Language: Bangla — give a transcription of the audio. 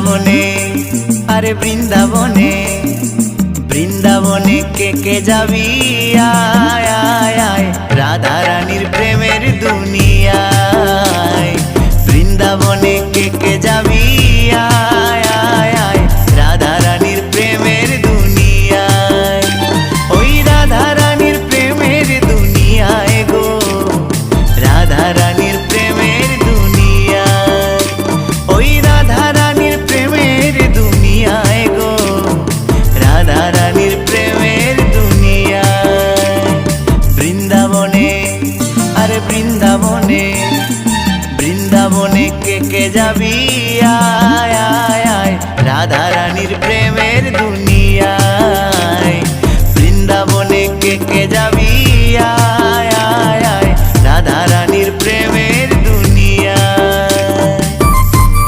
বৃন্দাবনে, আরে বৃন্দাবনে, বৃন্দাবনে কে যাবি আয় আয় আয়, রাধা রানীর প্রেমের দুনিয়ায়। বৃন্দাবনে কে যাবি আয় আয় আয়, রাধা রানীর প্রেমের দুনিয়ায়। ওই রাধা রানীর প্রেমের দুনিয়ায় গো, রাধা রানীর প্রেমের দুনিয়ায়। ওই রাধা রানীর প্রেমের দুনিয়ায় গো, রাধা রানীর প্রেমের দুনিয়ায়। বৃন্দাবনে, আরে বৃন্দাবনে, বৃন্দাবনে কে যাবি